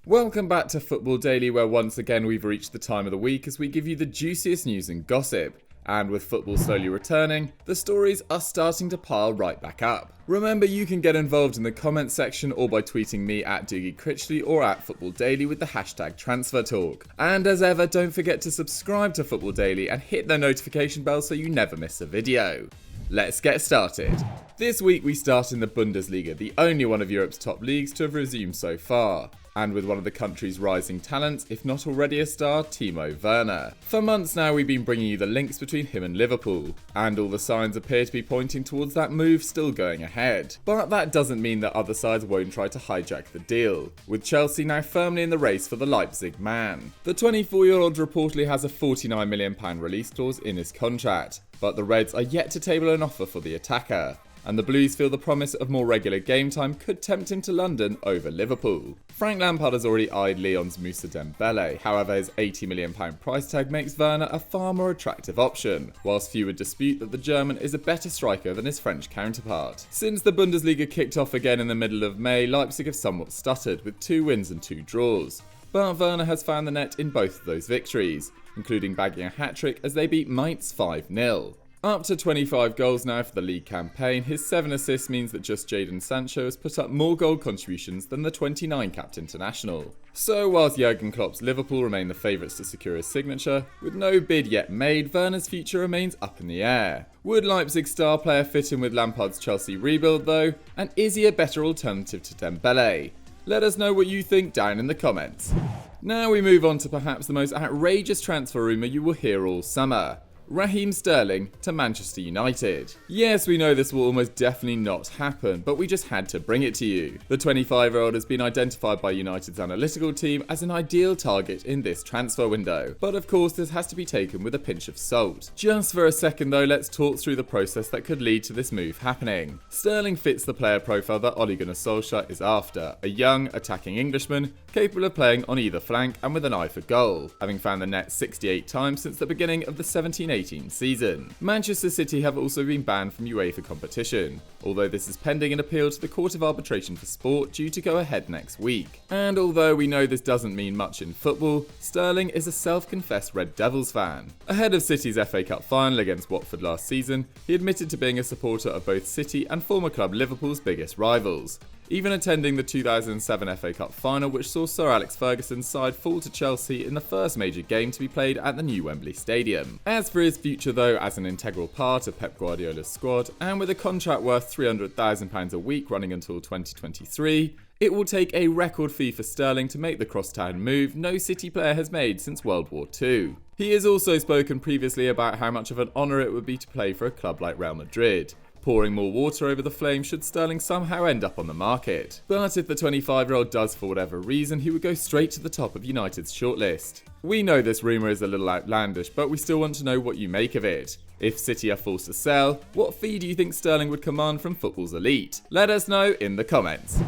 Welcome back to Football Daily, where once again we've reached the time of the week as we give you the juiciest news and gossip. And with football slowly returning, the stories are starting to pile right back up. Remember, you can get involved in the comments section or by tweeting me at Doogie Critchley or at Football Daily with the hashtag TransferTalk. And as ever, don't forget to subscribe to Football Daily and hit the notification bell so you never miss a video. Let's get started. This week we start in the Bundesliga, the only one of Europe's top leagues to have resumed so far. And with one of the country's rising talents, if not already a star, Timo Werner. For months now we've been bringing you the links between him and Liverpool, and all the signs appear to be pointing towards that move still going ahead. But that doesn't mean that other sides won't try to hijack the deal, with Chelsea now firmly in the race for the Leipzig man. The 24-year-old reportedly has a £49 million release clause in his contract, but the Reds are yet to table an offer for the attacker. And the Blues feel the promise of more regular game time could tempt him to London over Liverpool. Frank Lampard has already eyed Lyon's Moussa Dembele, however his £80 million price tag makes Werner a far more attractive option, whilst few would dispute that the German is a better striker than his French counterpart. Since the Bundesliga kicked off again in the middle of May, Leipzig have somewhat stuttered with 2 wins and 2 draws. But Werner has found the net in both of those victories, including bagging a hat-trick as they beat Mainz 5-0. Up to 25 goals now for the league campaign, his 7 assists means that just Jadon Sancho has put up more goal contributions than the 29-capped international. So whilst Jurgen Klopp's Liverpool remain the favourites to secure his signature, with no bid yet made, Werner's future remains up in the air. Would Leipzig's star player fit in with Lampard's Chelsea rebuild though? And is he a better alternative to Dembele? Let us know what you think down in the comments. Now we move on to perhaps the most outrageous transfer rumour you will hear all summer. Raheem Sterling to Manchester United. Yes, we know this will almost definitely not happen, but we just had to bring it to you. The 25-year-old has been identified by United's analytical team as an ideal target in this transfer window, but of course this has to be taken with a pinch of salt. Just for a second though, let's talk through the process that could lead to this move happening. Sterling fits the player profile that Ole Gunnar Solskjaer is after, a young, attacking Englishman capable of playing on either flank and with an eye for goal, having found the net 68 times since the beginning of the 17-18 season. Manchester City have also been banned from UEFA competition, although this is pending an appeal to the Court of Arbitration for Sport due to go ahead next week. And although we know this doesn't mean much in football, Sterling is a self-confessed Red Devils fan. Ahead of City's FA Cup final against Watford last season, he admitted to being a supporter of both City and former club Liverpool's biggest rivals, even attending the 2007 FA Cup final, which saw Sir Alex Ferguson's side fall to Chelsea in the first major game to be played at the new Wembley Stadium. As for his future though, as an integral part of Pep Guardiola's squad, and with a contract worth £300,000 a week running until 2023, it will take a record fee for Sterling to make the crosstown move no City player has made since World War II. He has also spoken previously about how much of an honour it would be to play for a club like Real Madrid, pouring more water over the flame should Sterling somehow end up on the market. But if the 25-year-old does for whatever reason, he would go straight to the top of United's shortlist. We know this rumour is a little outlandish, but we still want to know what you make of it. If City are forced to sell, what fee do you think Sterling would command from football's elite? Let us know in the comments.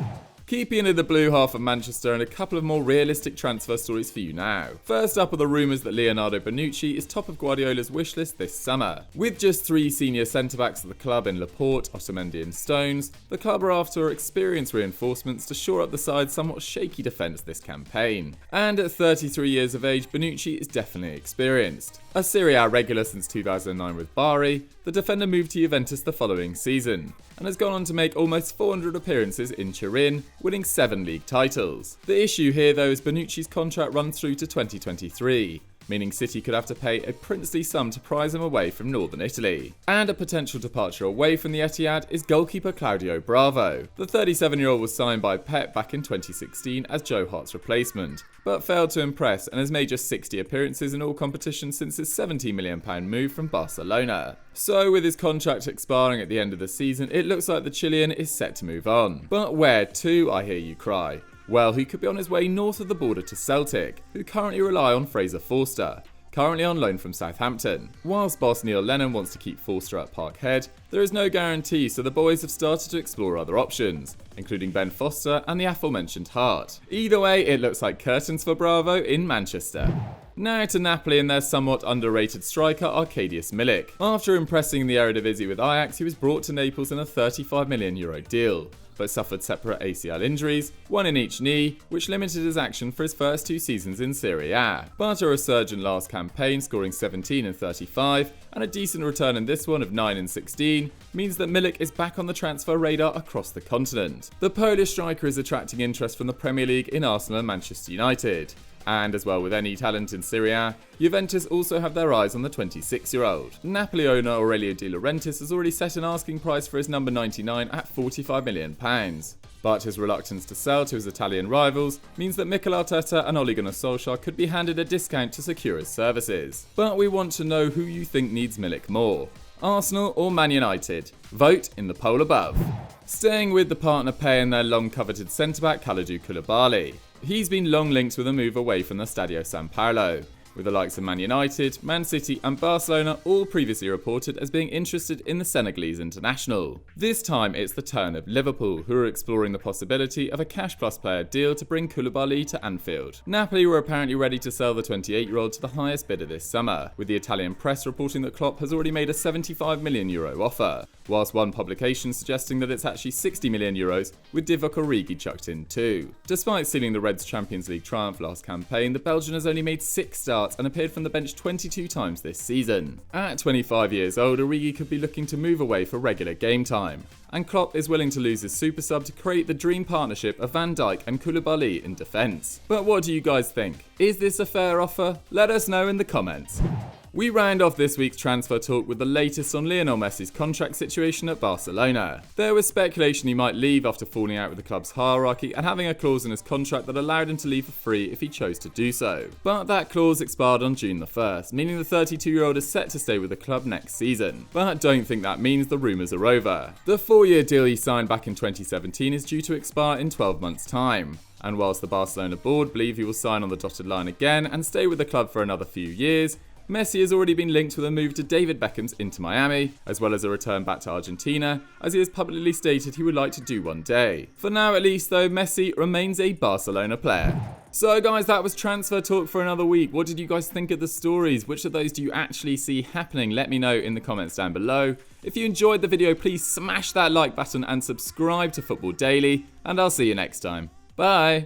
Keeping in the blue half of Manchester, and a couple of more realistic transfer stories for you now. First up are the rumours that Leonardo Bonucci is top of Guardiola's wish list this summer. With just 3 senior centre-backs at the club in Laporte, Otamendi and Stones, the club are after experienced reinforcements to shore up the side's somewhat shaky defence this campaign. And at 33 years of age, Bonucci is definitely experienced. A Serie A regular since 2009 with Bari, the defender moved to Juventus the following season, and has gone on to make almost 400 appearances in Turin, winning 7 league titles. The issue here though is Bonucci's contract runs through to 2023, meaning City could have to pay a princely sum to prize him away from northern Italy. And a potential departure away from the Etihad is goalkeeper Claudio Bravo. The 37-year-old was signed by Pep back in 2016 as Joe Hart's replacement, but failed to impress and has made just 60 appearances in all competitions since his £70 million move from Barcelona. So with his contract expiring at the end of the season, it looks like the Chilean is set to move on. But where to, I hear you cry? Well, he could be on his way north of the border to Celtic, who currently rely on Fraser Forster, currently on loan from Southampton. Whilst boss Neil Lennon wants to keep Forster at Parkhead, there is no guarantee, so the boys have started to explore other options, including Ben Foster and the aforementioned Hart. Either way, it looks like curtains for Bravo in Manchester. Now to Napoli and their somewhat underrated striker Arkadiusz Milik. After impressing the Eredivisie with Ajax, he was brought to Naples in a €35 million deal, but suffered separate ACL injuries, one in each knee, which limited his action for his first 2 seasons in Serie A. But a resurgent last campaign, scoring 17 and 35, and a decent return in this one of 9 and 16, means that Milik is back on the transfer radar across the continent. The Polish striker is attracting interest from the Premier League in Arsenal and Manchester United. And as well with any talent in Serie A, Juventus also have their eyes on the 26-year-old. Napoli owner Aurelio De Laurentiis has already set an asking price for his number 99 at £45 million. But his reluctance to sell to his Italian rivals means that Mikel Arteta and Ole Gunnar Solskjaer could be handed a discount to secure his services. But we want to know who you think needs Milik more, Arsenal or Man United? Vote in the poll above. Staying with the partner pair in their long-coveted centre-back Kalidou Koulibaly. He's been long linked with a move away from the Stadio San Paolo, with the likes of Man United, Man City and Barcelona all previously reported as being interested in the Senegalese international. This time it's the turn of Liverpool, who are exploring the possibility of a cash-plus player deal to bring Koulibaly to Anfield. Napoli were apparently ready to sell the 28-year-old to the highest bidder this summer, with the Italian press reporting that Klopp has already made a €75 million offer, whilst one publication suggesting that it's actually €60 million, with Divock Origi chucked in too. Despite sealing the Reds' Champions League triumph last campaign, the Belgian has only made 6 starts and appeared from the bench 22 times this season. At 25 years old, Origi could be looking to move away for regular game time, and Klopp is willing to lose his super sub to create the dream partnership of Van Dijk and Koulibaly in defence. But what do you guys think? Is this a fair offer? Let us know in the comments. We round off this week's transfer talk with the latest on Lionel Messi's contract situation at Barcelona. There was speculation he might leave after falling out with the club's hierarchy and having a clause in his contract that allowed him to leave for free if he chose to do so. But that clause expired on June the 1st, meaning the 32-year-old is set to stay with the club next season. But don't think that means the rumours are over. The 4-year deal he signed back in 2017 is due to expire in 12 months' time. And whilst the Barcelona board believe he will sign on the dotted line again and stay with the club for another few years, Messi has already been linked with a move to David Beckham's Inter Miami, as well as a return back to Argentina, as he has publicly stated he would like to do one day. For now at least though, Messi remains a Barcelona player. So guys, that was transfer talk for another week. What did you guys think of the stories? Which of those do you actually see happening? Let me know in the comments down below. If you enjoyed the video, please smash that like button and subscribe to Football Daily, and I'll see you next time. Bye!